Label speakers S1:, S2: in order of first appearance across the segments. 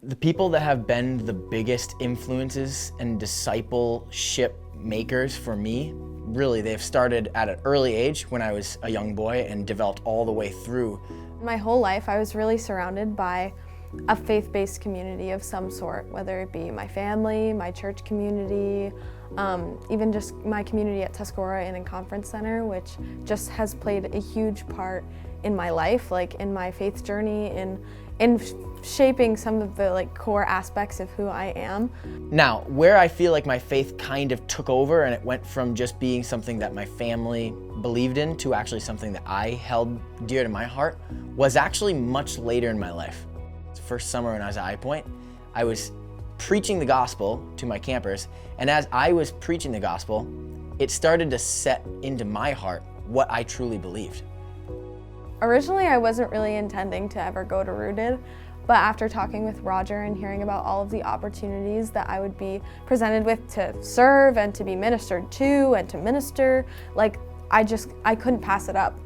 S1: The people that have been the biggest influences and discipleship makers for me, really, they've started at an early age when I was a young boy and developed all the way through.
S2: My whole life, I was really surrounded by a faith-based community of some sort, whether it be my family, my church community, even just my community at Tuscarora Inn and Conference Center, which just has played a huge part in my life, like in my faith journey, in shaping some of the core aspects of who I am.
S1: Now, where I feel like my faith kind of took over and it went from just being something that my family believed in to actually something that I held dear to my heart was actually much later in my life. First summer when I was at High Point, I was preaching the gospel to my campers, and as I was preaching the gospel, it started to set into my heart what I truly believed.
S2: Originally, I wasn't really intending to ever go to Rooted, but after talking with Roger and hearing about all of the opportunities that I would be presented with to serve and to be ministered to and to minister, I couldn't pass it up.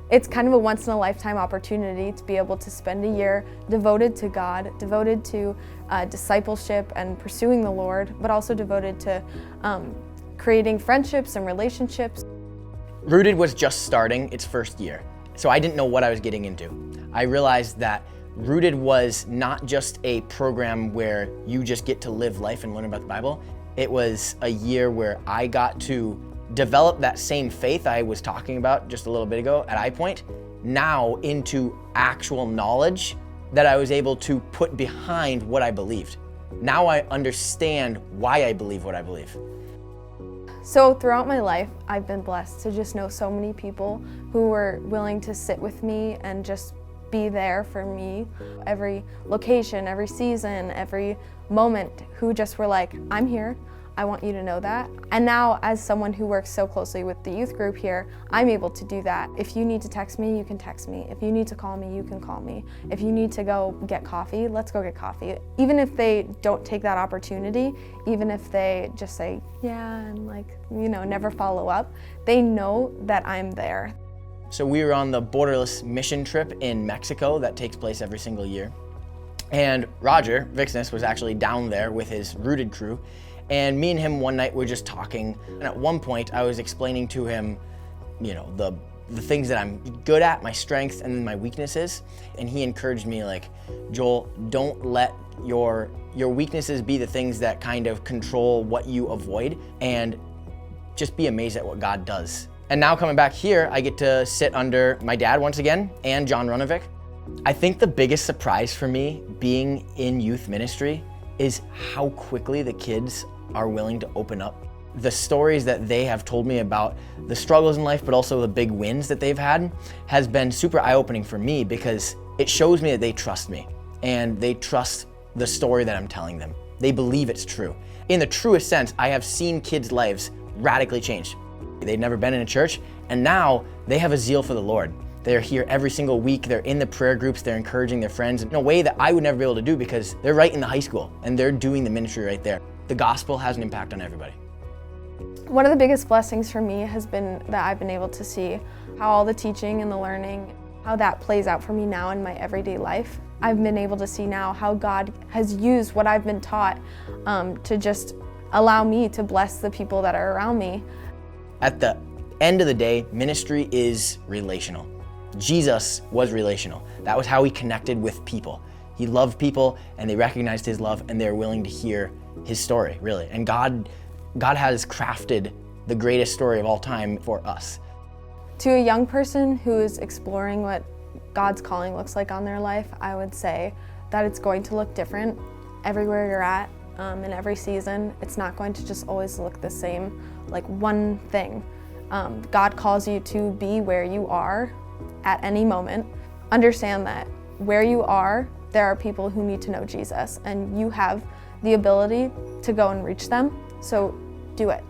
S2: It's kind of a once-in-a-lifetime opportunity to be able to spend a year devoted to God, devoted to discipleship and pursuing the Lord, but also devoted to creating friendships and relationships.
S1: Rooted was just starting its first year, so I didn't know what I was getting into. I realized that Rooted was not just a program where you just get to live life and learn about the Bible. It was a year where I got to develop that same faith I was talking about just a little bit ago at High Point, now into actual knowledge that I was able to put behind what I believed. Now I understand why I believe what I believe.
S2: So throughout my life, I've been blessed to just know so many people who were willing to sit with me and just be there for me. Every location, every season, every moment, who just were like, I'm here. I want you to know that. And now, as someone who works so closely with the youth group here, I'm able to do that. If you need to text me, you can text me. If you need to call me, you can call me. If you need to go get coffee, let's go get coffee. Even if they don't take that opportunity, even if they just say, yeah, and never follow up, they know that I'm there.
S1: So we were on the Borderless mission trip in Mexico that takes place every single year. And Roger Vixness was actually down there with his Rooted crew. And me and him one night were just talking, and at one point I was explaining to him, the things that I'm good at, my strengths, and then my weaknesses. And he encouraged me Joel, don't let your weaknesses be the things that kind of control what you avoid, and just be amazed at what God does. And now coming back here, I get to sit under my dad once again, and John Runovic. I think the biggest surprise for me being in youth ministry is how quickly the kids are willing to open up. The stories that they have told me about the struggles in life, but also the big wins that they've had, has been super eye-opening for me because it shows me that they trust me and they trust the story that I'm telling them. They believe it's true. In the truest sense, I have seen kids' lives radically change. They've never been in a church, and now they have a zeal for the Lord. They're here every single week, they're in the prayer groups, they're encouraging their friends in a way that I would never be able to do because they're right in the high school and they're doing the ministry right there. The gospel has an impact on everybody.
S2: One of the biggest blessings for me has been that I've been able to see how all the teaching and the learning, how that plays out for me now in my everyday life. I've been able to see now how God has used what I've been taught to just allow me to bless the people that are around me.
S1: At the end of the day, ministry is relational. Jesus was relational. That was how he connected with people. He loved people and they recognized his love and they were willing to hear his story, really. And God has crafted the greatest story of all time for us.
S2: To a young person who is exploring what God's calling looks like on their life, I would say that it's going to look different everywhere you're at, in every season. It's not going to just always look the same, like one thing. God calls you to be where you are at any moment. Understand that where you are, there are people who need to know Jesus, and you have the ability to go and reach them, so do it.